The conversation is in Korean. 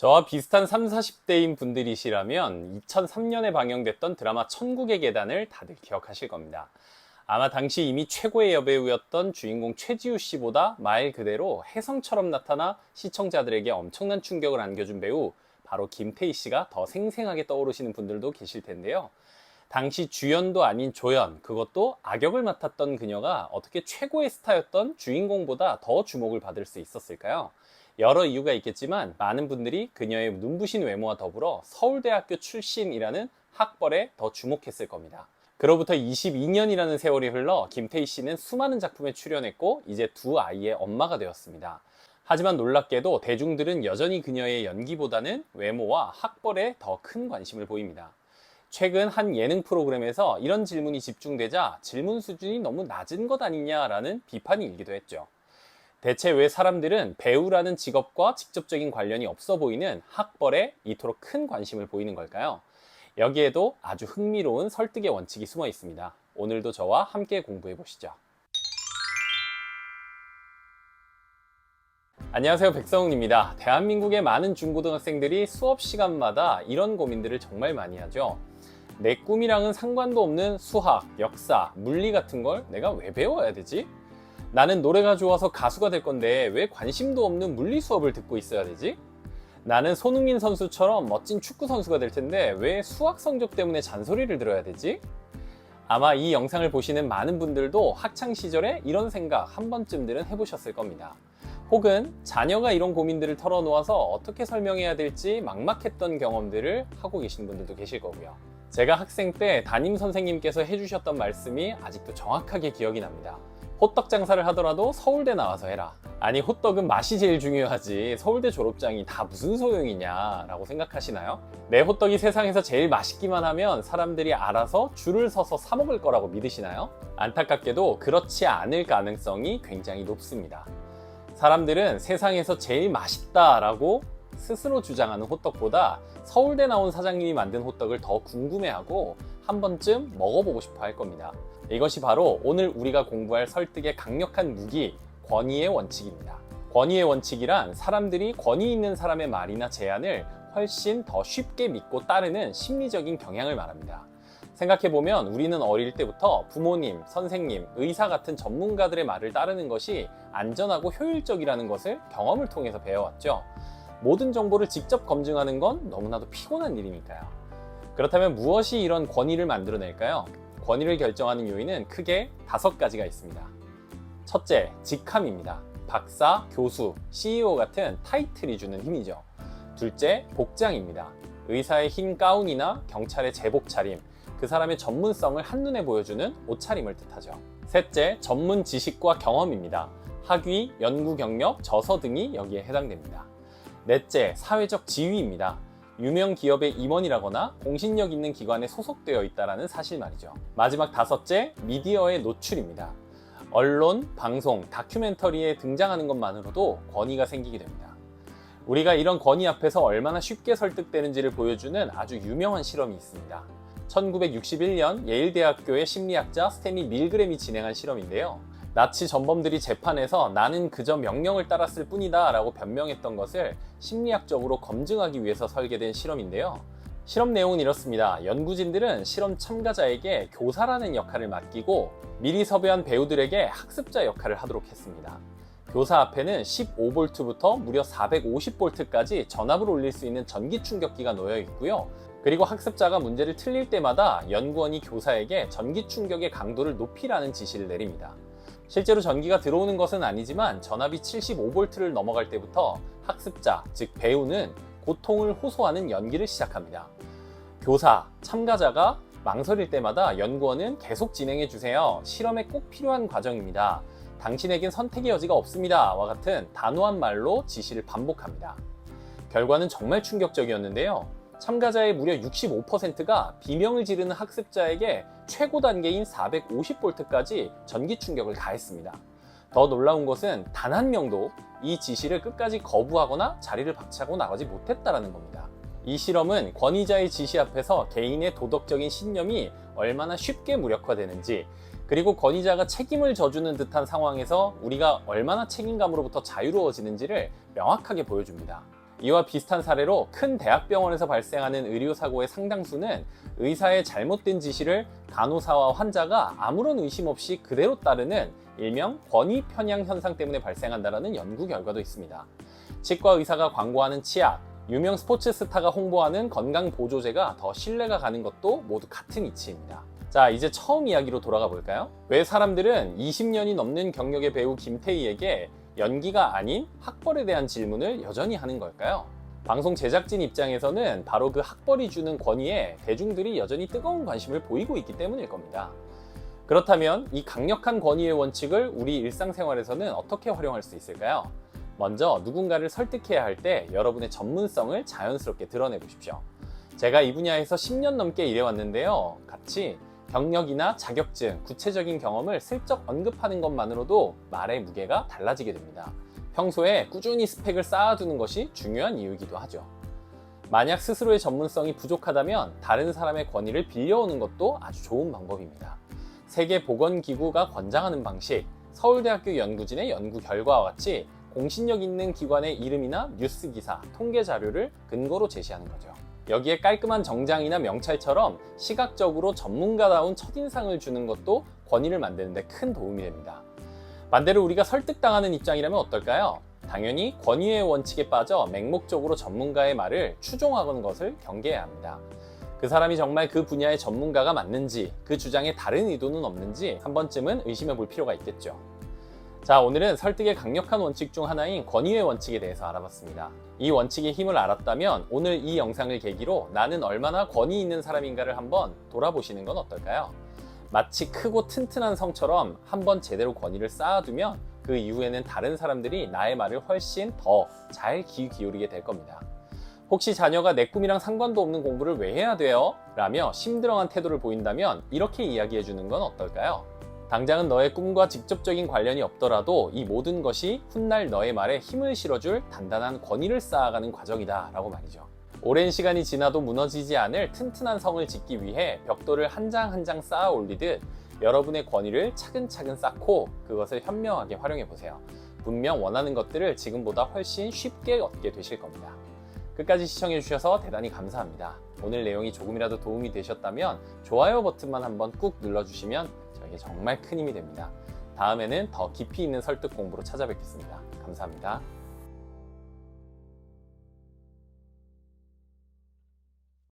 저와 비슷한 3, 40대인 분들이시라면 2003년에 방영됐던 드라마 천국의 계단을 다들 기억하실 겁니다. 아마 당시 이미 최고의 여배우였던 주인공 최지우 씨보다 말 그대로 혜성처럼 나타나 시청자들에게 엄청난 충격을 안겨준 배우, 바로 김태희 씨가 더 생생하게 떠오르시는 분들도 계실 텐데요. 당시 주연도 아닌 조연, 그것도 악역을 맡았던 그녀가 어떻게 최고의 스타였던 주인공보다 더 주목을 받을 수 있었을까요? 여러 이유가 있겠지만 많은 분들이 그녀의 눈부신 외모와 더불어 서울대학교 출신이라는 학벌에 더 주목했을 겁니다. 그로부터 22년이라는 세월이 흘러 김태희 씨는 수많은 작품에 출연했고 이제 두 아이의 엄마가 되었습니다. 하지만 놀랍게도 대중들은 여전히 그녀의 연기보다는 외모와 학벌에 더 큰 관심을 보입니다. 최근 한 예능 프로그램에서 이런 질문이 집중되자 질문 수준이 너무 낮은 것 아니냐라는 비판이 일기도 했죠. 대체 왜 사람들은 배우라는 직업과 직접적인 관련이 없어 보이는 학벌에 이토록 큰 관심을 보이는 걸까요? 여기에도 아주 흥미로운 설득의 원칙이 숨어 있습니다. 오늘도 저와 함께 공부해 보시죠. 안녕하세요, 백성훈입니다. 대한민국의 많은 중고등학생들이 수업 시간마다 이런 고민들을 정말 많이 하죠. 내 꿈이랑은 상관도 없는 수학, 역사, 물리 같은 걸 내가 왜 배워야 되지? 나는 노래가 좋아서 가수가 될 건데 왜 관심도 없는 물리 수업을 듣고 있어야 되지? 나는 손흥민 선수처럼 멋진 축구 선수가 될 텐데 왜 수학 성적 때문에 잔소리를 들어야 되지? 아마 이 영상을 보시는 많은 분들도 학창 시절에 이런 생각 한 번쯤들은 해보셨을 겁니다. 혹은 자녀가 이런 고민들을 털어놓아서 어떻게 설명해야 될지 막막했던 경험들을 하고 계신 분들도 계실 거고요. 제가 학생 때 담임 선생님께서 해주셨던 말씀이 아직도 정확하게 기억이 납니다. 호떡 장사를 하더라도 서울대 나와서 해라. 아니, 호떡은 맛이 제일 중요하지 서울대 졸업장이 다 무슨 소용이냐 라고 생각하시나요? 내 호떡이 세상에서 제일 맛있기만 하면 사람들이 알아서 줄을 서서 사 먹을 거라고 믿으시나요? 안타깝게도 그렇지 않을 가능성이 굉장히 높습니다. 사람들은 세상에서 제일 맛있다라고 스스로 주장하는 호떡보다 서울대 나온 사장님이 만든 호떡을 더 궁금해하고 한 번쯤 먹어보고 싶어 할 겁니다. 이것이 바로 오늘 우리가 공부할 설득의 강력한 무기, 권위의 원칙입니다. 권위의 원칙이란 사람들이 권위 있는 사람의 말이나 제안을 훨씬 더 쉽게 믿고 따르는 심리적인 경향을 말합니다. 생각해보면 우리는 어릴 때부터 부모님, 선생님, 의사 같은 전문가들의 말을 따르는 것이 안전하고 효율적이라는 것을 경험을 통해서 배워왔죠. 모든 정보를 직접 검증하는 건 너무나도 피곤한 일이니까요. 그렇다면 무엇이 이런 권위를 만들어낼까요? 권위를 결정하는 요인은 크게 5가지가 있습니다. 첫째, 직함입니다. 박사, 교수, CEO 같은 타이틀이 주는 힘이죠. 둘째, 복장입니다. 의사의 흰 가운이나 경찰의 제복 차림, 그 사람의 전문성을 한눈에 보여주는 옷차림을 뜻하죠. 셋째, 전문 지식과 경험입니다. 학위, 연구 경력, 저서 등이 여기에 해당됩니다. 넷째, 사회적 지위입니다. 유명 기업의 임원이라거나 공신력 있는 기관에 소속되어 있다는 사실 말이죠. 마지막 5째, 미디어의 노출입니다. 언론, 방송, 다큐멘터리에 등장하는 것만으로도 권위가 생기게 됩니다. 우리가 이런 권위 앞에서 얼마나 쉽게 설득되는지를 보여주는 아주 유명한 실험이 있습니다. 1961년 예일대학교의 심리학자 스탠리 밀그램이 진행한 실험인데요. 나치 전범들이 재판에서 나는 그저 명령을 따랐을 뿐이다 라고 변명했던 것을 심리학적으로 검증하기 위해서 설계된 실험인데요. 실험 내용은 이렇습니다. 연구진들은 실험 참가자에게 교사라는 역할을 맡기고 미리 섭외한 배우들에게 학습자 역할을 하도록 했습니다. 교사 앞에는 15V부터 무려 450V까지 전압을 올릴 수 있는 전기 충격기가 놓여 있고요. 그리고 학습자가 문제를 틀릴 때마다 연구원이 교사에게 전기 충격의 강도를 높이라는 지시를 내립니다. 실제로 전기가 들어오는 것은 아니지만 전압이 75V를 넘어갈 때부터 학습자, 즉 배우는 고통을 호소하는 연기를 시작합니다. 교사, 참가자가 망설일 때마다 연구원은 계속 진행해 주세요. 실험에 꼭 필요한 과정입니다. 당신에겐 선택의 여지가 없습니다. 와 같은 단호한 말로 지시를 반복합니다. 결과는 정말 충격적이었는데요. 참가자의 무려 65%가 비명을 지르는 학습자에게 최고 단계인 450V까지 전기 충격을 가했습니다. 더 놀라운 것은 단 한 명도 이 지시를 끝까지 거부하거나 자리를 박차고 나가지 못했다는 겁니다. 이 실험은 권위자의 지시 앞에서 개인의 도덕적인 신념이 얼마나 쉽게 무력화되는지, 그리고 권위자가 책임을 져주는 듯한 상황에서 우리가 얼마나 책임감으로부터 자유로워지는지를 명확하게 보여줍니다. 이와 비슷한 사례로 큰 대학병원에서 발생하는 의료사고의 상당수는 의사의 잘못된 지시를 간호사와 환자가 아무런 의심 없이 그대로 따르는 일명 권위 편향 현상 때문에 발생한다는 연구 결과도 있습니다. 치과 의사가 광고하는 치약, 유명 스포츠 스타가 홍보하는 건강 보조제가 더 신뢰가 가는 것도 모두 같은 이치입니다. 자, 이제 처음 이야기로 돌아가 볼까요? 왜 사람들은 20년이 넘는 경력의 배우 김태희에게 연기가 아닌 학벌에 대한 질문을 여전히 하는 걸까요? 방송 제작진 입장에서는 바로 그 학벌이 주는 권위에 대중들이 여전히 뜨거운 관심을 보이고 있기 때문일 겁니다. 그렇다면 이 강력한 권위의 원칙을 우리 일상생활에서는 어떻게 활용할 수 있을까요? 먼저 누군가를 설득해야 할 때 여러분의 전문성을 자연스럽게 드러내 보십시오. 제가 이 분야에서 10년 넘게 일해왔는데요. 같이 경력이나 자격증, 구체적인 경험을 슬쩍 언급하는 것만으로도 말의 무게가 달라지게 됩니다. 평소에 꾸준히 스펙을 쌓아두는 것이 중요한 이유이기도 하죠. 만약 스스로의 전문성이 부족하다면 다른 사람의 권위를 빌려오는 것도 아주 좋은 방법입니다. 세계보건기구가 권장하는 방식, 서울대학교 연구진의 연구 결과와 같이 공신력 있는 기관의 이름이나 뉴스 기사, 통계 자료를 근거로 제시하는 거죠. 여기에 깔끔한 정장이나 명찰처럼 시각적으로 전문가다운 첫인상을 주는 것도 권위를 만드는 데 큰 도움이 됩니다. 반대로 우리가 설득당하는 입장이라면 어떨까요? 당연히 권위의 원칙에 빠져 맹목적으로 전문가의 말을 추종하는 것을 경계해야 합니다. 그 사람이 정말 그 분야의 전문가가 맞는지, 그 주장에 다른 의도는 없는지 한 번쯤은 의심해 볼 필요가 있겠죠. 자, 오늘은 설득의 강력한 원칙 중 하나인 권위의 원칙에 대해서 알아봤습니다. 이 원칙의 힘을 알았다면 오늘 이 영상을 계기로 나는 얼마나 권위 있는 사람인가를 한번 돌아보시는 건 어떨까요? 마치 크고 튼튼한 성처럼 한번 제대로 권위를 쌓아두면 그 이후에는 다른 사람들이 나의 말을 훨씬 더 잘 귀 기울이게 될 겁니다. 혹시 자녀가 내 꿈이랑 상관도 없는 공부를 왜 해야 돼요? 라며 심드렁한 태도를 보인다면 이렇게 이야기해 주는 건 어떨까요? 당장은 너의 꿈과 직접적인 관련이 없더라도 이 모든 것이 훗날 너의 말에 힘을 실어줄 단단한 권위를 쌓아가는 과정이다 라고 말이죠. 오랜 시간이 지나도 무너지지 않을 튼튼한 성을 짓기 위해 벽돌을 한 장 한 장 쌓아 올리듯 여러분의 권위를 차근차근 쌓고 그것을 현명하게 활용해 보세요. 분명 원하는 것들을 지금보다 훨씬 쉽게 얻게 되실 겁니다. 끝까지 시청해 주셔서 대단히 감사합니다. 오늘 내용이 조금이라도 도움이 되셨다면 좋아요 버튼만 한번 꾹 눌러주시면 저에게 정말 큰 힘이 됩니다. 다음에는 더 깊이 있는 설득 공부로 찾아뵙겠습니다. 감사합니다.